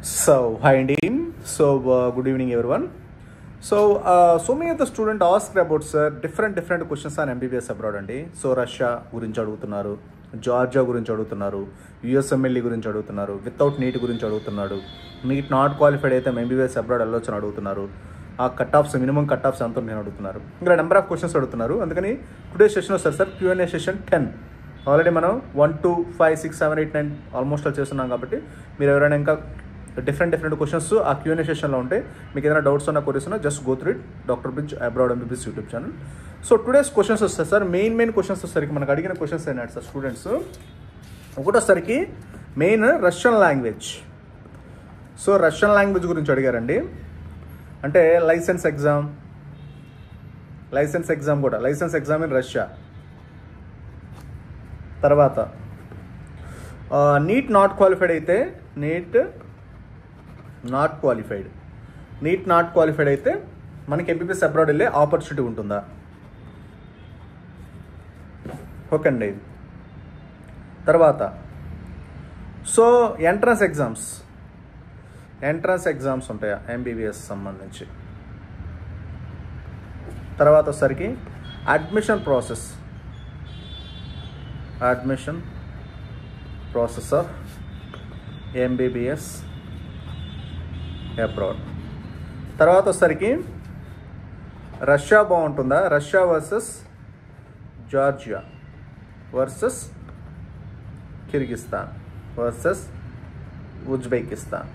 Hi Andy. Good evening everyone. So many of the students asked about sir different questions on MBBS abroad అండి. So Russia గురించి అడుగుతున్నారు, Georgia గురించి అడుగుతున్నారు, USMLE గురించి అడుగుతున్నారు, without neat గురించి అడుగుతున్నాడు, నీట్ నాట్ క్వాలిఫైడ్ అయితే MBBS అబ్రాడ్ వెళ్ళొచ్చు అని అడుగుతున్నారు. ఆ cut offs minimum cut offs ఎంతో నేను అడుగుతున్నారు. ఇంకా నెంబర్ ఆఫ్ క్వశ్చన్స్ అడుగుతున్నారు. అందుకని టుడే సెషన్ వస్తారు సార్ Q&A సెషన్ 10. ఆల్రెడీ మనం 1, 2, 5, 6, 7, 8, 9 ఆల్మోస్ట్ చేస్తున్నాం. కాబట్టి మీరు ఎవరైనా ఇంకా డిఫరెంట్ క్వశ్చన్స్ ఆ Q&A సెషన్లో ఉంటాయి. మీకు ఏదైనా డౌట్స్ ఉన్నా క్వరీస్ ఉన్నా just go through it doctor bridge abroad MBBS YouTube channel. So today's questions వస్తాయి సార్. మెయిన్ క్వశ్చన్స్ వచ్చేసరికి మనకు అడిగిన క్వశ్చన్స్ అయినాడు సార్ స్టూడెంట్స్. ఒకటోసరికి main Russian language. So Russian language గురించి అడిగారండి. అంటే లైసెన్స్ ఎగ్జామ్ కూడా లైసెన్స్ ఎగ్జామ్ ఇన్ రష్యా. తర్వాత నీట్ నాట్ క్వాలిఫైడ్ అయితే నీట్ నాట్ క్వాలిఫైడ్ అయితే మనకి MBBS అబ్రాడ్ వెళ్ళే ఆపర్చునిటీ ఉంటుందా? ఓకే అండి. తర్వాత సో ఎంట్రన్స్ ఎగ్జామ్స్ ఉంటాయా MBBS సంబంధించి? తర్వాత వచ్చేసరికి admission process of MBBS abroad. తర్వాత వచ్చేసరికి రష్యా బాగుంటుందా? Russia versus Georgia versus Kyrgyzstan versus Uzbekistan.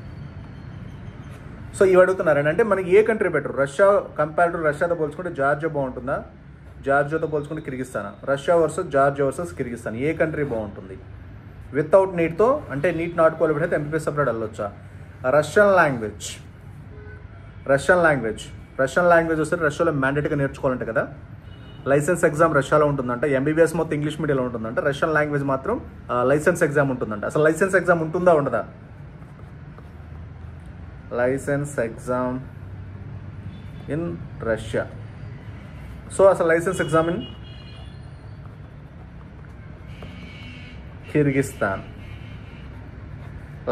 So ఇవి అడుగుతున్నారండి. అంటే మనకి ఏ country better? Russia compare to రష్యాతో పోల్చుకుంటే జార్జియా బాగుంటుందా? జార్జియాతో పోల్చుకుంటే కిర్గిస్తానా? Russia versus Georgia versus Kyrgyzstan ఏ కంట్రీ బాగుంటుంది? వితౌట్ నీట్తో అంటే నీట్ నాట్ క్వాలిఫైడ్ అయితే MBBS అబ్రాడ్ వెళ్ళొచ్చా? రష్యన్ లాంగ్వేజ్ వస్తే రష్యాలో మ్యాండేట్గా నేర్చుకోవాలంటే కదా. లైసెన్స్ ఎగ్జామ్ రష్యాలో ఉంటుందంట. MBBS మొత్తం ఇంగ్లీష్ మీడియంలో ఉంటుందంట. రష్యన్ లాంగ్వేజ్ మాత్రం లైసెన్స్ ఎగ్జామ్ ఉంటుందంట. అసలు లైసెన్స్ ఎగ్జామ్ ఉంటుందా ఉండదా? Licence exam in Russia. So అసలు licence exam in Kyrgyzstan,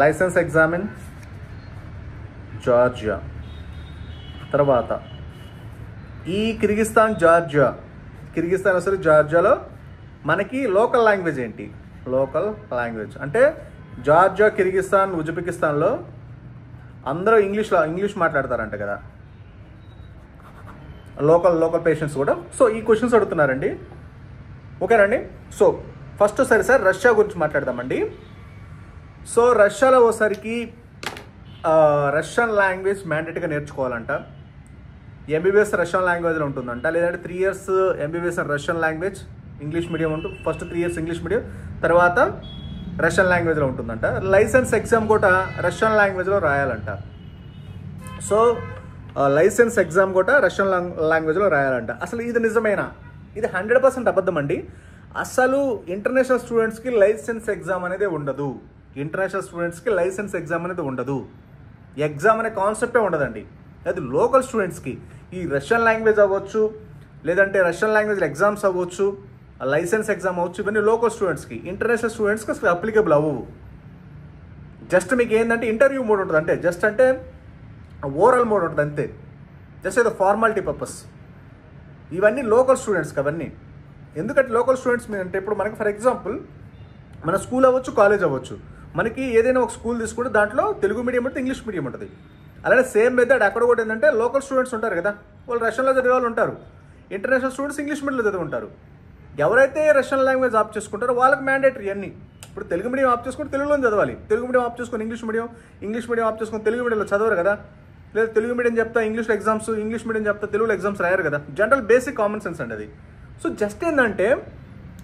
licence exam in Georgia. తర్వాత ఈ కిర్గిస్తాన్ అసలు జార్జియాలో మనకి లోకల్ లాంగ్వేజ్ ఏంటి? లాంగ్వేజ్ అంటే జార్జియా, కిర్గిస్తాన్, ఉజ్బెకిస్తాన్లో అందరూ ఇంగ్లీష్ మాట్లాడతారంట కదా, లోకల్ పేషెంట్స్ కూడా. సో ఈ క్వశ్చన్స్ అడుగుతున్నారండి. ఓకేనండి. సో ఫస్ట్ సరే సార్ రష్యా గురించి మాట్లాడదామండి. సో రష్యాలో ఒకసారికి రష్యన్ లాంగ్వేజ్ మ్యాండేట్గా నేర్చుకోవాలంట. MBBS రష్యన్ లాంగ్వేజ్లో ఉంటుందంట. లేదంటే 3 years MBBS and Russian language English medium ఉంటుంది. ఫస్ట్ 3 years ఇంగ్లీష్ మీడియం, తర్వాత రష్యన్ లాంగ్వేజ్లో ఉంటుందంట. లైసెన్స్ ఎగ్జామ్ కూడా రష్యన్ లాంగ్వేజ్లో రాయాలంట. సో లైసెన్స్ ఎగ్జామ్ కూడా రష్యన్ లాంగ్వేజ్లో రాయాలంట. అసలు ఇది నిజమేనా? ఇది 100% అబద్ధం అండి. అసలు ఇంటర్నేషనల్ స్టూడెంట్స్కి లైసెన్స్ ఎగ్జామ్ అనేది ఉండదు. ఎగ్జామ్ అనే కాన్సెప్టే ఉండదండి. అది లోకల్ స్టూడెంట్స్కి. ఈ రష్యన్ లాంగ్వేజ్ అవ్వచ్చు, లేదంటే రష్యన్ లాంగ్వేజ్ ఎగ్జామ్స్ అవ్వచ్చు, లైసెన్స్ ఎగ్జామ్ అవ్వచ్చు, ఇవన్నీ లోకల్ స్టూడెంట్స్కి. ఇంటర్నేషనల్ స్టూడెంట్స్కి అసలు అప్లికబుల్ అవ్వవు. జస్ట్ మీకు ఏంటంటే ఇంటర్వ్యూ మోడ్ ఉంటుంది, అంటే జస్ట్ అంటే ఓరల్ మోడ్ ఉంటుంది అంతే. జస్ట్ ఏదో ఫార్మాలిటీ పర్పస్. ఇవన్నీ లోకల్ స్టూడెంట్స్కి అవన్నీ. ఎందుకంటే లోకల్ స్టూడెంట్స్ మీద అంటే ఇప్పుడు మనకి ఫర్ ఎగ్జాంపుల్ మన స్కూల్ అవ్వచ్చు, కాలేజ్ అవ్వచ్చు. మనకి ఏదైనా ఒక స్కూల్ తీసుకుంటే దాంట్లో తెలుగు మీడియం ఉంటుంది, ఇంగ్లీష్ మీడియం ఉంటుంది. అలానే సేమ్ మెథడ్ అక్కడ కూడా ఏంటంటే లోకల్ స్టూడెంట్స్ ఉంటారు కదా, వాళ్ళు రష్యన్లో చదివే వాళ్ళు ఉంటారు. ఇంటర్నేషనల్ స్టూడెంట్స్ ఇంగ్లీష్ మీడియంలో చదివి ఉంటారు. ఎవరైతే రష్యన్ లాంగ్వేజ్ ఆప్ చేసుకుంటారో వాళ్ళకి మ్యాండేటరీ అన్ని. ఇప్పుడు తెలుగు మీడియం ఆప్ చేసుకుని తెలుగులో చదవాలి, తెలుగు మీడియం ఆప్ చేసుకుని ఇంగ్లీష్ మీడియం ఆప్ చేసుకుని తెలుగు మీడియంలో చదవరు కదా. లేదా తెలుగు మీడియం చెప్తా ఇంగ్లీష్లో ఎగ్జామ్స్, ఇంగ్లీష్ మీడియం చెప్తా తెలుగులో ఎగ్జామ్స్ రాయారు కదా. జనరల్ బేసిక్ కామన్ సెన్స్ అండి అది. సో జస్ట్ ఏంటంటే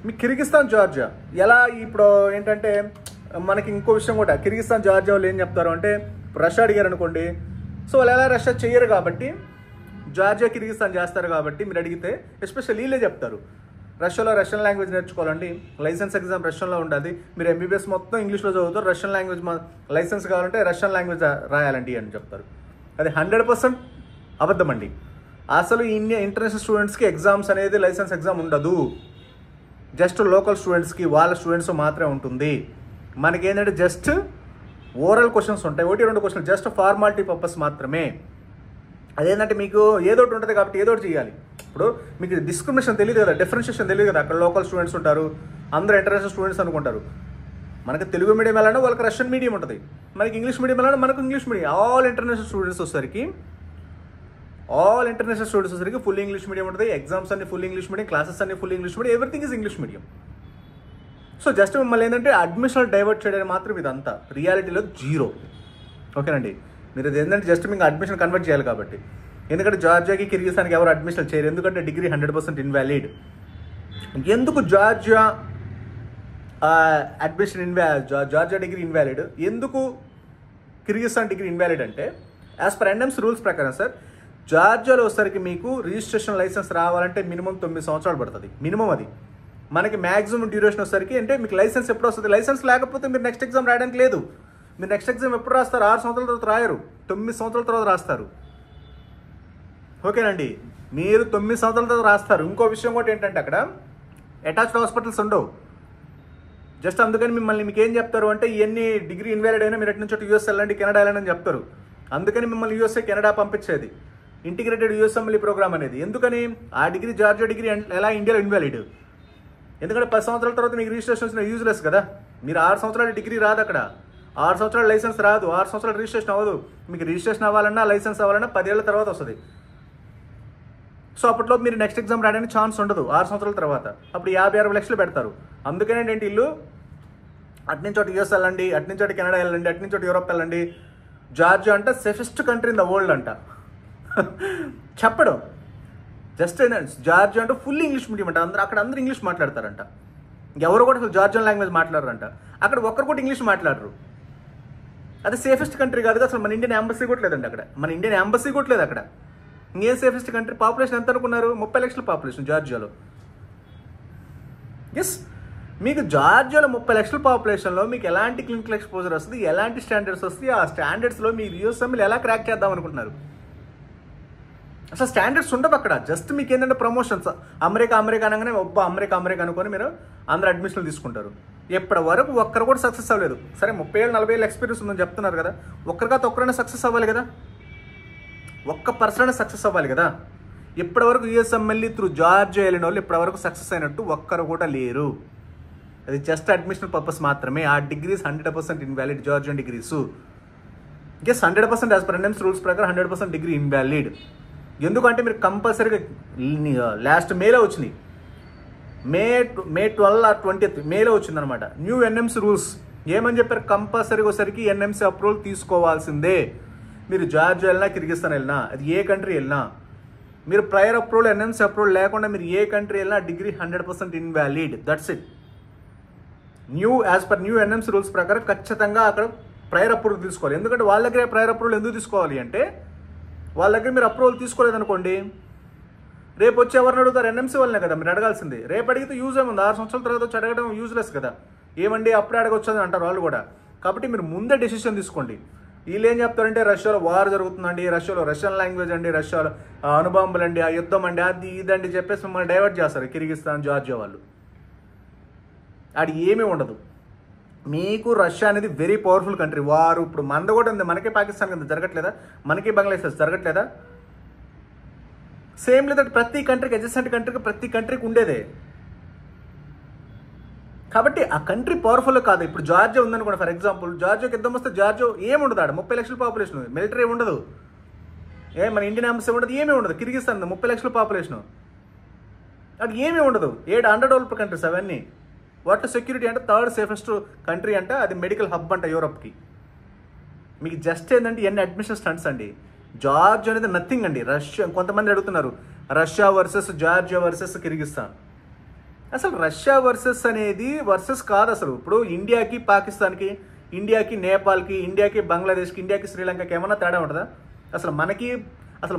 మీ కిర్గిస్తాన్, జార్జియా ఎలా ఇప్పుడు ఏంటంటే మనకి ఇంకో విషయం కూడా, కిర్గిస్తాన్, జార్జియా వాళ్ళు ఏం చెప్తారు అంటే రష్యా అడిగారు అనుకోండి. సో వాళ్ళు ఎలా రష్యా చేయరు కాబట్టి జార్జియా, కిర్గిస్తాన్ చేస్తారు కాబట్టి మీరు అడిగితే ఎస్పెషల్లీ వీళ్ళే చెప్తారు. రష్యాలో రష్యన్ లాంగ్వేజ్ నేర్చుకోవాలండి, లైసెన్స్ ఎగ్జామ్ రష్యన్లో ఉండాలి, మీరు MBBS మొత్తం ఇంగ్లీష్లో చదువుతారు, రష్యన్ లాంగ్వేజ్ లైసెన్స్ కావాలంటే రష్యన్ లాంగ్వేజ్ రాయాలండి అని చెప్తారు. అది 100% అబద్ధం అండి. అసలు ఇంటర్నేషనల్ స్టూడెంట్స్కి ఎగ్జామ్స్ అనేది లైసెన్స్ ఎగ్జామ్ ఉండదు. జస్ట్ లోకల్ స్టూడెంట్స్కి వాళ్ళ స్టూడెంట్స్ మాత్రమే ఉంటుంది. మనకేంటంటే జస్ట్ ఓరల్ క్వశ్చన్స్ ఉంటాయి, 1-2 క్వశ్చన్లు జస్ట్ ఫార్మాలిటీ పర్పస్ మాత్రమే. అదేంటంటే మీకు ఏదో ఒకటి ఉంటుంది కాబట్టి ఏదో ఒకటి చేయాలి. ఇప్పుడు మీకు డిస్క్రిమినేషన్ తెలియదు కదా, డిఫరెన్షియేషన్ తెలియదు కదా. అక్కడ లోకల్ స్టూడెంట్స్ ఉంటారు, అందరూ ఇంటర్నేషనల్ స్టూడెంట్స్ అనుకుంటారు. మనకి తెలుగు మీడియం వెళ్ళాలంటే వాళ్ళకి రష్యన్ మీడియం ఉంటుంది, మనకి ఇంగ్లీష్ మీడియం వెళ్ళాలంటే మనకు English medium. All international students వచ్చేసరికి ఫుల్ ఇంగ్లీష్ మీడియం ఉంటుంది. ఎగ్జామ్స్ అన్ని ఫుల్ ఇంగ్లీష్ మీడియం, క్లాసెస్ అన్ని full English medium, everything is English medium. So just మిమ్మల్ని ఏంటంటే అడ్మిషన్ డైవర్ట్ చేయడం మాత్రం ఇదంతా, రియాలిటీలో జీరో. ఓకేనండి, మీరు ఇది ఏంటంటే జస్ట్ మీకు అడ్మిషన్ కన్వర్ట్ చేయాలి కాబట్టి. ఎందుకంటే జార్జియాకి కిర్గిస్తాన్కి ఎవరు అడ్మిషన్ చేయరు, ఎందుకంటే డిగ్రీ 100% ఇన్వాలిడ్. ఎందుకు Georgia admission Georgia degree invalid, ఎందుకు కిర్గిస్తాన్ డిగ్రీ ఇన్వాలిడ్ అంటే యాజ్ పర్ ఎన్ఎంసీ రూల్స్ ప్రకారం సార్, జార్జియాలో వచ్చేసరికి మీకు రిజిస్ట్రేషన్ లైసెన్స్ రావాలంటే మినిమం 9 సంవత్సరాలు పడుతుంది, మినిమం. అది మనకి మ్యాక్సిమం డ్యూరేషన్ వచ్చేసరికి అంటే మీకు లైసెన్స్ ఎప్పుడు వస్తుంది, లైసెన్స్ లేకపోతే మీరు నెక్స్ట్ ఎగ్జామ్ రాయడానికి లేదు. మీరు నెక్స్ట్ ఎగ్జామ్ ఎప్పుడు రాస్తారు, 6 సంవత్సరాల తర్వాత రాయరు, 9 సంవత్సరాల తర్వాత రాస్తారు. ఓకేనండి, మీరు 9 సంవత్సరాల తర్వాత రాస్తారు. ఇంకో విషయం కూడా ఏంటంటే అక్కడ అటాచ్డ్ హాస్పిటల్స్ ఉండవు. జస్ట్ అందుకని మీకు ఏం చెప్తారు అంటే ఇవన్నీ డిగ్రీ ఇన్వాలిడ్ అయినా మీరు ఎటు నుంచి యూఎస్ వెళ్ళండి, కెనడా వెళ్ళండి అని చెప్తారు. అందుకని మిమ్మల్ని యూఎస్ఏ కెనడా పంపించేది ఇంటిగ్రేటెడ్ యూఎస్ఎంఎల్ఈ ప్రోగ్రామ్ అనేది. ఎందుకని ఆ డిగ్రీ జార్జియా డిగ్రీ ఎలా ఇండియాలో ఇన్వాలిడ్, ఎందుకంటే 10 సంవత్సరాల తర్వాత మీకు రిజిస్ట్రేషన్ వచ్చిన యూజ్లెస్ కదా. మీరు 6 సంవత్సరాల డిగ్రీ రాదు, అక్కడ 6 సంవత్సరాల లైసెన్స్ రాదు, 6 సంవత్సరాల రిజిస్ట్రేషన్ అవ్వదు. మీకు రిజిస్ట్రేషన్ అవ్వాలన్నా లైసెన్స్ అవ్వాలన్నా 10 ఏళ్ళ తర్వాత వస్తుంది. సో అప్పట్లో మీరు నెక్స్ట్ ఎగ్జామ్ రాయడానికి ఛాన్స్ ఉండదు 6 సంవత్సరాల తర్వాత. అప్పుడు 50-60 లక్షలు పెడతారు. అందుకనే ఏంటి ఇల్లు అటు నుంచి ఒకటి యూఎస్ వెళ్ళండి, అటు నుంచి ఒకటి కెనడా వెళ్ళండి, అటు నుంచి ఒకటి యూరోప్ వెళ్ళండి. జార్జియా అంటే safest country in the world అంట చెప్పడం. జస్ట్ జార్జియా అంటే ఫుల్ ఇంగ్లీష్ మీడియం అంట, అక్కడ అందరూ ఇంగ్లీష్ మాట్లాడతారంట. ఎవరు కూడా అసలు జార్జియన్ లాంగ్వేజ్ మాట్లాడరంట, అక్కడ ఒక్కరు కూడా ఇంగ్లీష్ మాట్లాడరు. అది సేఫెస్ట్ కంట్రీ కాదు, అసలు మన ఇండియన్ ఎంబసీ కూడా లేదండి అక్కడ, మన ఇండియన్ ఎంబసీ కూడా లేదు అక్కడ. ఇంకేం సేఫెస్ట్ కంట్రీ. పాపులేషన్ ఎంత అనుకున్నారు, 30 లక్షల పాపులేషన్ జార్జియాలో. ఎస్, మీకు జార్జియాలో 30 లక్షల పాపులేషన్లో మీకు ఎలాంటి క్లినికల్ ఎక్స్పోజర్ వస్తుంది, ఎలాంటి స్టాండర్డ్స్ వస్తుంది, ఆ స్టాండర్డ్స్లో మీరు యూఎస్ఎంఎల్ ఎలా క్రాక్ చేద్దాం అనుకుంటున్నారు. అసలు స్టాండర్డ్స్ ఉండవు అక్కడ. జస్ట్ మీకు ఏంటంటే ప్రమోషన్స్, అమెరికా అనగానే అమెరికా అనుకొని మీరు అందరూ అడ్మిషన్లు తీసుకుంటారు. ఎప్పటి వరకు ఒక్కరు కూడా సక్సెస్ అవ్వలేదు. సరే 30 ఏళ్ళు 40 ఏళ్ళు ఎక్స్పీరియన్స్ ఉందని చెప్తున్నారు కదా, ఒక్కరిగా ఒక్కరైనా సక్సెస్ అవ్వాలి కదా, ఒక్క పర్సన్ సక్సెస్ అవ్వాలి కదా. ఇప్పటివరకు యూఎస్ఎంఎల్ఈ త్రూ జార్జియా వెళ్ళిన వాళ్ళు ఇప్పటివరకు సక్సెస్ అయినట్టు ఒక్కరు కూడా లేరు. అది జస్ట్ అడ్మిషన్ పర్పస్ మాత్రమే. ఆ degrees 100% invalid, Georgian degrees. Just 100% as per NMC rules ప్రకారం 100% డిగ్రీ ఇన్వాలిడ్. ఎందుకంటే మీరు కంపల్సరీగా లాస్ట్ మేలో వచ్చినాయి, మే 12 or 20th మేలో వచ్చిందనమాట న్యూ ఎన్ఎంసీ రూల్స్. ఏమని చెప్పారు, కంపల్సరీగా ఒకసారికి ఎన్ఎంసీ అప్రూవల్ తీసుకోవాల్సిందే. మీరు జార్జియా వెళ్ళినా, కిర్గిస్తాన్ వెళ్ళినా, అది ఏ కంట్రీ వెళ్ళినా, మీరు ప్రయర్ అప్రూవల్ ఎన్ఎంసీ అప్రూవల్ లేకుండా మీరు ఏ కంట్రీ వెళ్ళినా degree 100% invalid. That's it. As per new NMC rules ప్రకారం ఖచ్చితంగా అక్కడ ప్రయర్ అప్రూవల్ తీసుకోవాలి. ఎందుకంటే వాళ్ళ దగ్గర ప్రయర్ అప్రూవల్ ఎందుకు తీసుకోవాలి అంటే, వాళ్ళ దగ్గర మీరు అప్రూవల్ తీసుకోలేదనుకోండి, రేపు వచ్చి ఎవరిని అడుగుతారు, ఎన్ఎంసీ వాళ్ళనే కదా మీరు అడగాల్సింది. రేపు అడిగితే యూజ్ ఏముంది, 6 సంవత్సరాల తర్వాత వచ్చి అడగడం యూజ్లెస్ కదా. ఏమండి అప్పుడే అడగొచ్చు అని అంటారు వాళ్ళు కూడా. కాబట్టి మీరు ముందే డెసిషన్ తీసుకోండి. వీళ్ళు ఏం చెప్తారంటే రష్యాలో వార్ జరుగుతుందండి, రష్యాలో రష్యన్ లాంగ్వేజ్ అండి, రష్యాలో అణుబాంబులు అండి, ఆ యుద్ధం అండి, అది ఇదండి చెప్పేసి మిమ్మల్ని డైవర్ట్ చేస్తారు కిర్గిస్తాన్ జార్జియా వాళ్ళు. అది ఏమీ ఉండదు. మీకు రష్యా అనేది వెరీ పవర్ఫుల్ కంట్రీ. వారు ఇప్పుడు మనది కూడా ఉంది, మనకే పాకిస్తాన్ కింద జరగట్లేదా, మనకి బంగ్లాదేశ్ జరగట్లేదా, సేమ్ లేదా ప్రతి కంట్రీకి అడ్జసెంట్ కంట్రీకి ప్రతి కంట్రీకి ఉండేదే. కాబట్టి ఆ కంట్రీ పవర్ఫుల్ కాదు. ఇప్పుడు జార్జియా ఉందనుకోండి ఫర్ ఎగ్జాంపుల్, జార్జియాకి యుద్ధం వస్తే జార్జియా ఏముండదు, ఆడ 30 లక్షల పాపులేషన్, మిలిటరీ ఉండదు, మన ఇండియన్ ఎంబసీ ఉండదు, ఏమీ ఉండదు. కిర్గిస్తాన్ 30 లక్షల పాపులేషన్, అది ఏమీ ఉండదు. 700 డెవలప్డ్ కంట్రీస్ అవన్నీ. వాటర్ సెక్యూరిటీ అంటే 3rd సేఫెస్ట్ కంట్రీ అంట, అది మెడికల్ హబ్ అంట యూరోప్కి. మీకు జస్ట్ ఏంటంటే ఎన్ని అడ్మిషన్ స్టంట్స్ అండి. జార్జియా అనేది నథింగ్ అండి. రష్యా, కొంతమంది అడుగుతున్నారు Russia versus Georgia versus Kyrgyzstan. అసలు రష్యా వర్సెస్ అనేది వర్సెస్ కాదు అసలు. ఇప్పుడు ఇండియాకి పాకిస్తాన్కి, ఇండియాకి నేపాల్కి, ఇండియాకి బంగ్లాదేశ్కి, ఇండియాకి శ్రీలంకకి ఏమన్నా తేడా ఉంటుందా? అసలు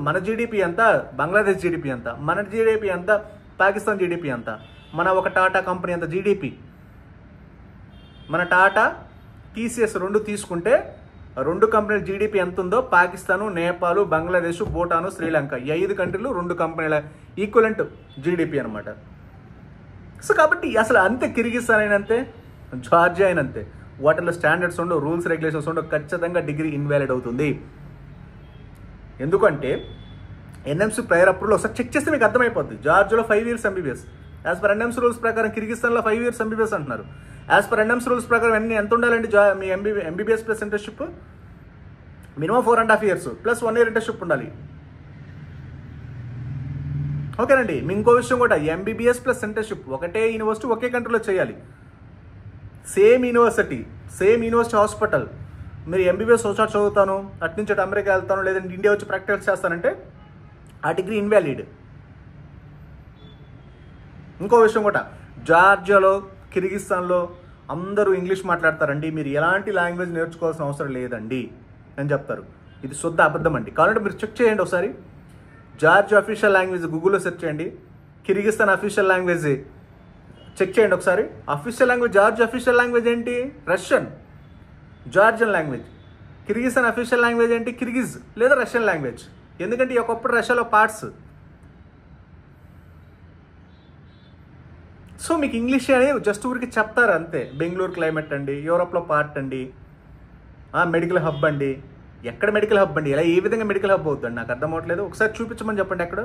మన జీడిపి ఎంత, బంగ్లాదేశ్ జీడిపి ఎంత, మన జీడిపి ఎంత, పాకిస్తాన్ జీడిపి ఎంత, మన ఒక టాటా కంపెనీ అంత జీడిపి. మన టాటా టీసీఎస్ 2 తీసుకుంటే 2 కంపెనీల జీడిపి ఎంత ఉందో పాకిస్తాను, నేపాల్, బంగ్లాదేశ్, భూటాను, శ్రీలంక, ఈ 5 కంట్రీలు 2 కంపెనీల ఈక్వలెంట్ జీడిపి అనమాట. సో కాబట్టి అసలు అంతే, కిర్గిస్తాన్ అయినంతే, జార్జియా అయినంతే, వాటిలో స్టాండర్డ్స్ ఉండవు, రూల్స్ రెగ్యులేషన్స్ ఉండవు, ఖచ్చితంగా డిగ్రీ ఇన్వాలిడ్ అవుతుంది. ఎందుకంటే ఎన్ఎంసీ ప్రయర్ అప్రూవల్ ఒకసారి చెక్ చేస్తే మీకు అర్థమైపోద్ది. జార్జియాలో 5 years MBBS, as per NMC rules ప్రకారం కిర్గిస్తాన్లో 5 years MBBS అంటున్నారు. యాజ్ పర్ ఎన్ఎంసీ రూల్స్ ప్రకారం ఎంత ఉండాలండి మీ MBBS plus internship? Minimum 4.5 years plus 1 year internship ఉండాలి. ఓకేనండి. మీ ఇంకో విషయం కూడా, MBBS ప్లస్ ఇంటర్న్షిప్ ఒకటే యూనివర్సిటీ ఒకే కంట్రీలో చేయాలి. Same university hospital. మీరు MBBS ఒకసారి చదువుతాను, అటు నుంచి అటు అమెరికా వెళ్తాను, లేదంటే ఇండియా వచ్చి ప్రాక్టికల్స్ చేస్తానంటే ఆ డిగ్రీ ఇన్వాలిడ్. ఇంకో విషయం కూడా, జార్జియాలో కిర్గిస్తాన్లో అందరూ ఇంగ్లీష్ మాట్లాడతారండి, మీరు ఎలాంటి లాంగ్వేజ్ నేర్చుకోవాల్సిన అవసరం లేదండి అని చెప్తారు. ఇది శుద్ధ అబద్ధం అండి. కాబట్టి మీరు చెక్ చేయండి ఒకసారి. జార్జియా అఫీషియల్ లాంగ్వేజ్ గూగుల్లో సెర్చ్ చేయండి, కిర్గిస్తాన్ అఫీషియల్ లాంగ్వేజ్ చెక్ చేయండి ఒకసారి. Official language Georgia official language ఏంటి? Russian. Georgian language. Kyrgyzstan official language ఏంటి? కిర్గిజ్ లేదా రష్యన్ లాంగ్వేజ్. ఎందుకంటే ఒకప్పుడు రష్యాలో పార్ట్స్. సో మీకు ఇంగ్లీష్ అనేది జస్ట్ ఊరికి చెప్తారు అంతే. బెంగళూరు క్లైమేట్ అండి, యూరోప్లో పార్ట్ అండి, మెడికల్ హబ్ అండి. ఎక్కడ మెడికల్ హబ్ అండి? ఇలా ఏ విధంగా మెడికల్ హబ్ అవుతుంది నాకు అర్థం అవ్వట్లేదు. ఒకసారి చూపించమని చెప్పండి ఎక్కడ.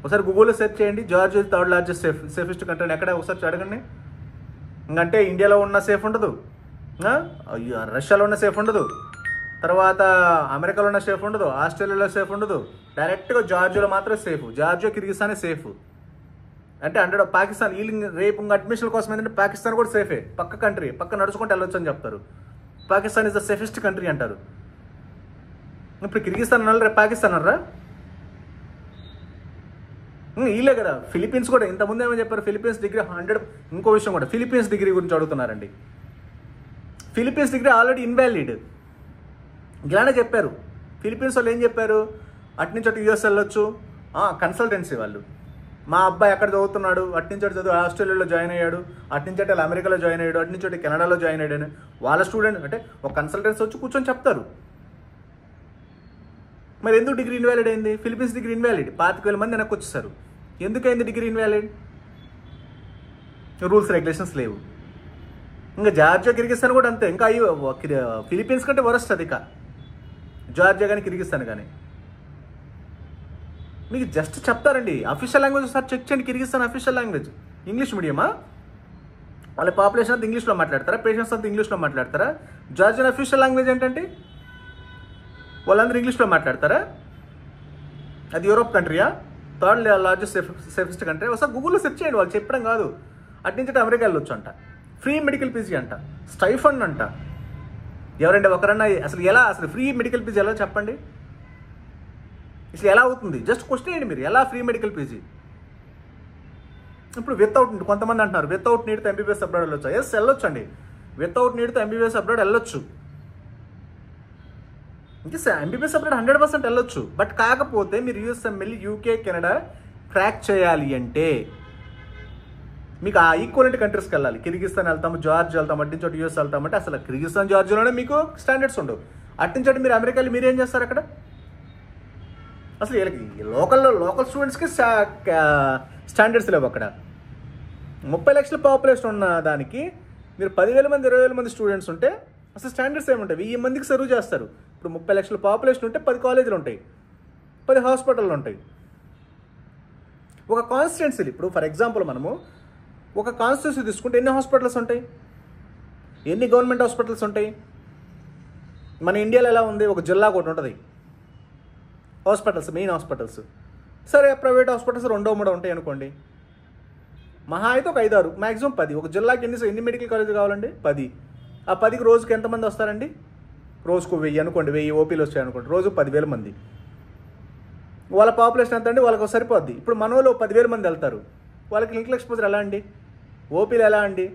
ఒకసారి గూగుల్లో సెర్చ్ చేయండి, Georgia 3rd largest safest country ఎక్కడ ఒకసారి అడగండి. ఇంకంటే ఇండియాలో ఉన్న సేఫ్ ఉండదు, రష్యాలో ఉన్న సేఫ్ ఉండదు, తర్వాత అమెరికాలో ఉన్న సేఫ్ ఉండదు, ఆస్ట్రేలియాలో సేఫ్ ఉండదు. డైరెక్ట్గా జార్జియాలో మాత్రమే సేఫ్. Georgia కిర్గిస్తానే safe. అంటే పాకిస్తాన్ వీళ్ళు రేపు ఇంకా అడ్మిషన్ కోసం ఏంటంటే పాకిస్తాన్ కూడా సేఫే, పక్క కంట్రీ, పక్క నడుచుకుంటూ వెళ్ళొచ్చు అని చెప్తారు. Pakistan is the safest country అంటారు. ఇప్పుడు కిర్గిస్తాన్ అన్నారు, రేపు పాకిస్తాన్ అన్నారా? వీళ్ళే కదా. ఫిలిపీన్స్ కూడా ఇంతకుముందు ఏమని చెప్పారు, ఫిలిపీన్స్ డిగ్రీ 100. ఇంకో విషయం కూడా, ఫిలిపీన్స్ డిగ్రీ గురించి అడుగుతున్నారండి. Philippines degree already invalid. ఇలానే చెప్పారు. ఫిలిపీన్స్ వాళ్ళు ఏం చెప్పారు, అటు నుంచి అటు US వెళ్ళొచ్చు, కన్సల్టెన్సీ వాళ్ళు. మా అబ్బాయి అక్కడ చదువుతున్నాడు, అటు నుంచి అటు చదువు ఆస్ట్రేలియాలో జాయిన్ అయ్యాడు, అటు నుంచి అటు అమెరికాలో జాయిన్ అయ్యాడు, అటు నుంచి అటు కెనడాలో జాయిన్ అయ్యాడు. వాళ్ళ స్టూడెంట్ అంటే ఒక కన్సల్టెన్సీ వచ్చి కూర్చొని చెప్తారు. మరి ఎందుకు డిగ్రీ ఇన్వాలిడ్ అయింది? Philippines degree invalid. 25,000 మంది వెనక్కి వచ్చేసారు. ఎందుకైంది డిగ్రీ ఇన్వాలిడ్? రూల్స్ రెగ్యులేషన్స్ లేవు. ఇంకా జార్జియా కిర్గిస్తాన్ కూడా అంతే. ఇంకా ఫిలిపీన్స్ కంటే వరస్ట్ అది. జార్జియా కానీ కిర్గిస్తాన్ కానీ మీకు జస్ట్ చెప్తారండి. అఫీషియల్ లాంగ్వేజ్ ఒకసారి చెక్ చేయండి. కిర్గిస్తాన్ అఫీషియల్ లాంగ్వేజ్ ఇంగ్లీష్ మీడియమా? వాళ్ళ పాపులేషన్ అంతా ఇంగ్లీష్లో మాట్లాడతారా? పేషెంట్స్ అంతా ఇంగ్లీష్లో మాట్లాడతారా? జార్జియన్ అఫీషియల్ లాంగ్వేజ్ ఏంటంటే వాళ్ళందరూ ఇంగ్లీష్లో మాట్లాడతారా? అది యూరోప్ కంట్రీయా? 3rd largest safest country. ఒకసారి గూగుల్లో సెర్చ్ చేయండి. వాళ్ళు చెప్పడం కాదు. అటు నుంచి అమెరికా వెళ్ళొచ్చు అంట, ఫ్రీ మెడికల్ పీజీ అంట, స్టైఫండ్ అంట. ఎవరండి ఒకరన్నా అసలు ఫ్రీ మెడికల్ పీజీ ఎలా చెప్పండి? అసలు ఎలా అవుతుంది? జస్ట్ క్వశ్చన్ చేయండి మీరు, ఎలా ఫ్రీ మెడికల్ పీజీ? ఇప్పుడు వితౌట్, కొంతమంది అంటున్నారు వితౌట్ నీడ్తో MBBS అబ్రాడ్ వెళ్ళొచ్చా? ఎస్, వెళ్ళొచ్చు అండి. వితౌట్ నీడ్తో MBBS అబ్రాడ్ వెళ్ళొచ్చు. ఇంకా MBBS అబ్రాడ్ 100% వెళ్ళొచ్చు. బట్ కాకపోతే మీరు USML, UK, కెనడా క్రాక్ చేయాలి అంటే మీకు ఆ ఈక్వలెంట్ కంట్రీస్కి వెళ్ళాలి. కిర్గిస్తాన్ వెళ్తాము, జార్జియా వెళ్తాము, అటు నుంచి అటు US వెళ్తామంటే అసలు కిర్గిస్తాన్ జార్జియాలోనే మీకు స్టాండర్డ్స్ ఉండవు. అటు నుంచి అటు మీరు అమెరికా వెళ్ళి మీరు ఏం చేస్తారు అక్కడ? అసలు వీళ్ళకి లోకల్ స్టూడెంట్స్కి స్టాండర్డ్స్ లేవు అక్కడ. 30 లక్షల పాపులేషన్ ఉన్న దానికి మీరు 10,000 మంది 20,000 మంది స్టూడెంట్స్ ఉంటే అసలు స్టాండర్డ్స్ ఏముంటాయి? 1000 మందికి సర్వ్ చేస్తారు. ఇప్పుడు 30 లక్షల పాపులేషన్ ఉంటే 10 కాలేజీలు ఉంటాయి, 10 హాస్పిటళ్ళు ఉంటాయి. ఒక కాన్స్టిట్యున్సీ, ఇప్పుడు ఫర్ ఎగ్జాంపుల్ మనము ఒక కాన్స్టిట్యున్సీ తీసుకుంటే ఎన్ని హాస్పిటల్స్ ఉంటాయి? ఎన్ని గవర్నమెంట్ హాస్పిటల్స్ ఉంటాయి? మన ఇండియాలో ఎలా ఉంది? ఒక జిల్లా ఒకటి ఉంటుంది హాస్పిటల్స్, మెయిన్ హాస్పిటల్స్. సరే, ప్రైవేట్ హాస్పిటల్స్ 2-3 ఉంటాయి అనుకోండి. మహా అయితే ఒక 5-6, మ్యాక్సిమం 10. ఒక జిల్లాకి ఎన్ని మెడికల్ కాలేజ్ కావాలండి? 10. ఆ 10కి రోజుకి ఎంతమంది వస్తారండి? రోజుకు 1000 అనుకోండి, 1000 ఓపీలు వచ్చాయి అనుకోండి. రోజు 10,000 మంది. వాళ్ళ పాపులేషన్ ఎంత అండి? వాళ్ళకి సరిపోద్ది. ఇప్పుడు మన వాళ్ళు 10,000 మంది వెళ్తారు. వాళ్ళకి లింక్ ఎక్స్పోజర్ ఎలా అండి? ఓపీలు ఎలా అండి?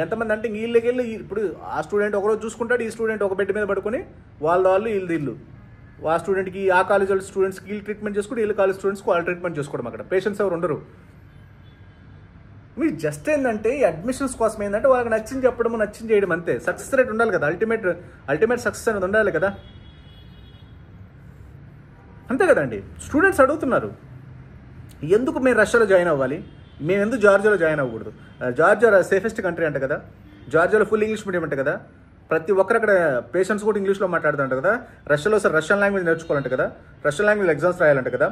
ఎంతమంది అంటే వీళ్ళకి వెళ్ళి ఇప్పుడు ఆ స్టూడెంట్ ఒకరోజు చూసుకుంటాడు, ఈ స్టూడెంట్ ఒక బెడ్ మీద పడుకొని వాళ్ళు వీళ్ళు ఆ స్టూడెంట్కి ఆ కాలేజ్ వాళ్ళ స్టూడెంట్స్కి వీళ్ళు ట్రీట్మెంట్ చేసుకుంటే వీళ్ళు కాలేజ్ స్టూడెంట్స్కి వాళ్ళు ట్రీట్మెంట్ చేసుకోవడం. అక్కడ పేషెంట్స్ ఎవరు ఉండరు. మీరు జస్ట్ ఏంటంటే ఈ అడ్మిషన్స్ కోసం ఏంటంటే వాళ్ళకి నచ్చింది చెప్పడము, నచ్చింది చేయడం అంతే. సక్సెస్ రేట్ ఉండాలి కదా, అల్టిమేట్ సక్సెస్ అనేది ఉండాలి కదా, అంతే కదండి. స్టూడెంట్స్ అడుగుతున్నారు ఎందుకు మేము రష్యాలో జాయిన్ అవ్వాలి, మేము ఎందుకు జార్జియాలో జాయిన్ అవ్వకూడదు? జార్జియా సేఫెస్ట్ కంట్రీ అంట కదా, జార్జియాలో ఫుల్ ఇంగ్లీష్ మీడియం అంట కదా, ప్రతి ఒక్కరు అక్కడ పేషెంట్స్ కూడా ఇంగ్లీష్లో మాట్లాడుతుంటారు కదా. రష్యాలో సార్ రష్యన్ లాంగ్వేజ్ నేర్చుకోవాలంటే కదా, రష్యన్ లాంగ్వేజ్ ఎగ్జామ్స్ రాయాలంటే కదా.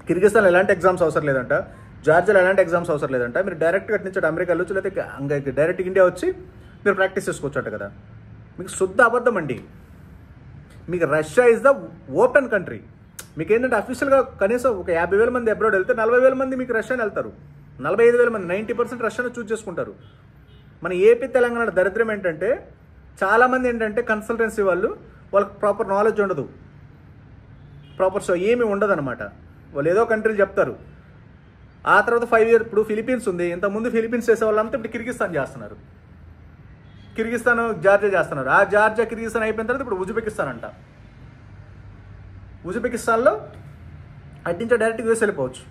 కిర్గిస్తాన్లో ఎలాంటి ఎగ్జామ్స్ అవసరం లేదంట, జార్జియాలో ఎలాంటి ఎగ్జామ్స్ అవసరం లేదంట. మీరు డైరెక్ట్గా అటు నుంచి అమెరికా వెళ్ళొచ్చు, లేకపోతే డైరెక్ట్ ఇండియా వచ్చి మీరు ప్రాక్టీస్ చేసుకోవచ్చు అంట కదా. మీకు శుద్ధ అబద్ధం అండి. మీకు Russia is the open country. మీకు ఏంటంటే అఫీషియల్గా కనీసం ఒక 50,000 మంది అబ్రాడ్ వెళ్తే 40,000 మంది మీకు రష్యాని వెళ్తారు. 45,000 మంది 90% రష్యాను చూస్ చేసుకుంటారు. మన ఏపీ తెలంగాణ దరిద్రం ఏంటంటే చాలామంది ఏంటంటే కన్సల్టెన్సీ వాళ్ళకి ప్రాపర్ నాలెడ్జ్ ఉండదు, ప్రాపర్ సో ఏమీ ఉండదు అనమాట. వాళ్ళు ఏదో కంట్రీలు చెప్తారు, ఆ తర్వాత 5 years ఇప్పుడు ఫిలిపీన్స్ ఉంది, ఇంతకుముందు ఫిలిపీన్స్ చేసే వాళ్ళంతా ఇప్పుడు కిర్గిస్తాన్ చేస్తున్నారు, కిర్గిస్తాన్ జార్జియా చేస్తున్నారు. ఆ జార్జియా కిర్గిస్తాన్ అయిపోయిన తర్వాత ఇప్పుడు ఉజ్బెకిస్తాన్ అంట. ఉజ్బెకిస్తాన్లో అటు నుంచి డైరెక్ట్ యూఎస్ వెళ్ళిపోవచ్చు.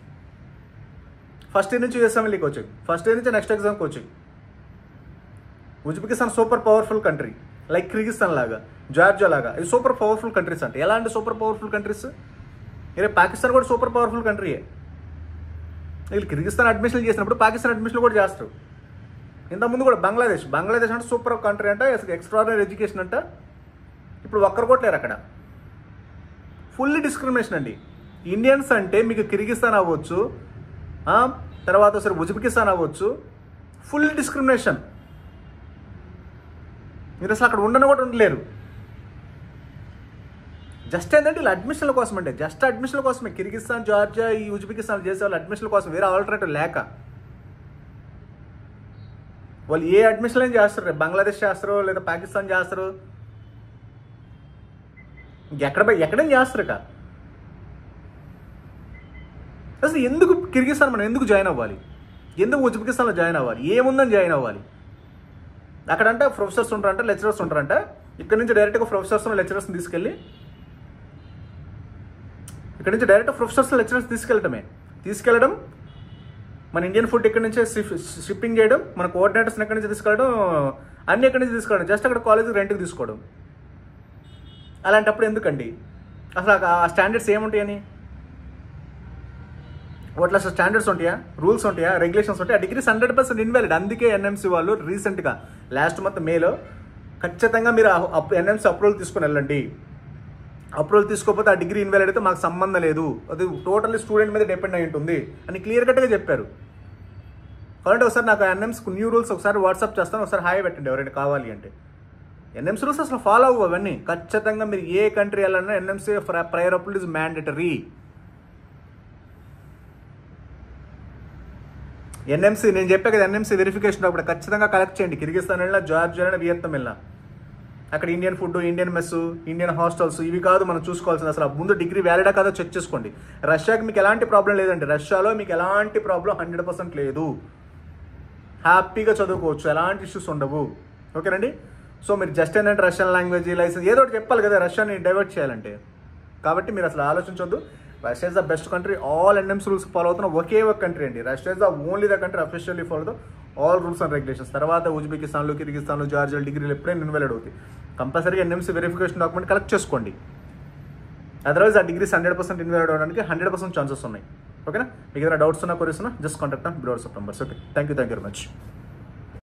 ఫస్ట్ ఇయర్ నుంచి యూఎస్ వెళ్ళి కోచింగ్, ఫస్ట్ ఇయర్ నుంచి next exam coaching. Uzbekistan super powerful country, like Kyrgyzstan లాగా, జార్జియా లాగా. ఇది సూపర్ పవర్ఫుల్ కంట్రీస్ అంటే ఎలా అంటే సూపర్ పవర్ఫుల్ కంట్రీస్. ఇదే పాకిస్తాన్ కూడా సూపర్ పవర్ఫుల్ కంట్రీయే. వీళ్ళు కిర్గిస్తాన్ అడ్మిషన్లు చేసినప్పుడు పాకిస్తాన్ అడ్మిషన్లు కూడా చేస్తారు. ఇంతకుముందు కూడా బంగ్లాదేశ్ అంటే సూపర్ కంట్రీ అంట, ఎక్స్ట్రాడినరీ ఎడ్యుకేషన్ అంట. ఇప్పుడు ఒక్కరు కూడా లేరు అక్కడ. ఫుల్లీ డిస్క్రిమినేషన్ అండి. ఇండియన్స్ అంటే మీకు కిర్గిస్తాన్ అవ్వచ్చు, తర్వాత సరే ఉజ్బెకిస్తాన్ అవ్వచ్చు, ఫుల్ డిస్క్రిమినేషన్. మీరు అసలు అక్కడ ఉండను కూడా ఉండలేరు. జస్ట్ ఏంటంటే ఇలా అడ్మిషన్ల కోసం అంటే జస్ట్ అడ్మిషన్ల కోసమే కిర్గిస్తాన్, జార్జియా, ఈ ఉజ్బెకిస్తాన్ చేసే వాళ్ళు అడ్మిషన్ల కోసం, వేరే ఆల్టర్నేటివ్ లేక వాళ్ళు ఏ అడ్మిషన్లు ఏం చేస్తారు, బంగ్లాదేశ్ చేస్తారు లేదా పాకిస్తాన్ చేస్తారు, ఎక్కడేం చేస్తారు ఇక. అసలు ఎందుకు కిర్గిస్తాన్ మనం ఎందుకు జాయిన్ అవ్వాలి, ఎందుకు ఉజ్బెకిస్తాన్లో జాయిన్ అవ్వాలి, ఏముందని జాయిన్ అవ్వాలి. అక్కడంటే ప్రొఫెసర్స్ ఉంటారంట, లెక్చరర్స్ ఉంటారంట. ఇక్కడ నుంచి డైరెక్ట్గా ప్రొఫెసర్స్ని లెక్చరర్స్ని తీసుకెళ్ళడం, మన ఇండియన్ ఫుడ్ ఇక్కడ నుంచే షిప్పింగ్ చేయడం, మన కోఆర్డినేటర్స్ని ఎక్కడి నుంచి తీసుకెళ్ళడం, అన్ని ఎక్కడి నుంచి తీసుకెళ్ళడం, జస్ట్ అక్కడ కాలేజీకి రెంట్కి తీసుకోవడం. అలాంటప్పుడు ఎందుకండి అసలు ఆ స్టాండర్డ్స్ ఏముంటాయని? వాటిలో అసలు స్టాండర్డ్స్ ఉంటాయా, రూల్స్ ఉంటాయా, రెగ్యులేషన్స్ ఉంటాయా? ఆ డిగ్రీస్ 100% ఇన్వాలిడ్. అందుకే ఎన్ఎంసీ వాళ్ళు రీసెంట్గా లాస్ట్ మంత్ మేలో ఖచ్చితంగా మీరు ఎన్ఎంసీ అప్రూవల్ తీసుకుని వెళ్ళండి. అప్రూవల్ తీసుకోకపోతే ఆ డిగ్రీ ఇన్వాలిడ్ అయితే మాకు సంబంధం లేదు, అది టోటల్లీ స్టూడెంట్ మీద డిపెండ్ అయి ఉంటుంది అని క్లియర్ కట్గా చెప్పారు. కాబట్టి ఒకసారి నాకు ఎన్ఎంసీ న్యూ రూల్స్ ఒకసారి వాట్సాప్ చేస్తాను, ఒకసారి హాయ్ పెట్టండి ఎవరైనా కావాలి అంటే. ఎన్ఎంసీ రూల్స్ అసలు ఫాలో అవ్వు అవన్నీ. ఖచ్చితంగా మీరు ఏ కంట్రీ వెళ్ళాలన్నా NMC prior approval is mandatory. NMC నేను చెప్పే కదా, ఎన్ఎంసీ వెరిఫికేషన్ అప్పుడు ఖచ్చితంగా కలెక్ట్ చేయండి. కిర్గిస్తాన్ వెళ్ళినా, జార్జియా వెళ్ళినా, వియత్నాం వెళ్ళినా అక్కడ Indian food, Indian mess, Indian hostels ఇవి కాదు మనం చూసుకోవాల్సింది. అసలు ముందు డిగ్రీ వ్యాలిడా కాదో చెక్ చేసుకోండి. రష్యాకి మీకు ఎలాంటి ప్రాబ్లం లేదండి, రష్యాలో మీకు ఎలాంటి ప్రాబ్లం 100% లేదు. హ్యాపీగా చదువుకోవచ్చు, ఎలాంటి ఇష్యూస్ ఉండవు. ఓకేనండి. సో మీరు జస్ట్ ఏంటంటే రష్యన్ లాంగ్వేజ్ లైసెన్స్ ఏదో ఒకటి చెప్పాలి కదా రష్యాని డైవర్ట్ చేయాలంటే. కాబట్టి మీరు అసలు ఆలోచించొద్దు. Russia is the best country. All NMC rules follow అవుతున్న ఒకే ఒక కంట్రీ అండి. Russia is the only the country officially follow the all rules and regulations. తర్వాత ఉజ్బెకిస్తాన్లో, కిర్గిస్తాన్లో, జార్జియా డిగ్రీలు ఎప్పుడైనా ఇన్వాలిడ్ అవుతాయి. కంపల్సరీగా ఎన్ఎంసీ వెరిఫికేషన్ డాక్యుమెంట్ కలెక్ట్ చేసుకోండి. అదర్వైజ్ ఆ డిగ్రీస్ 100% ఇన్వాలిడ్ అవడానికి 100% ఛాన్సెస్ ఉన్నాయి. ఓకేనా. మీకు ఏదైనా డౌట్స్ ఉన్నా, క్వరీస్ ఉన్నా just contact below WhatsApp numbers. Okay, thank you very much.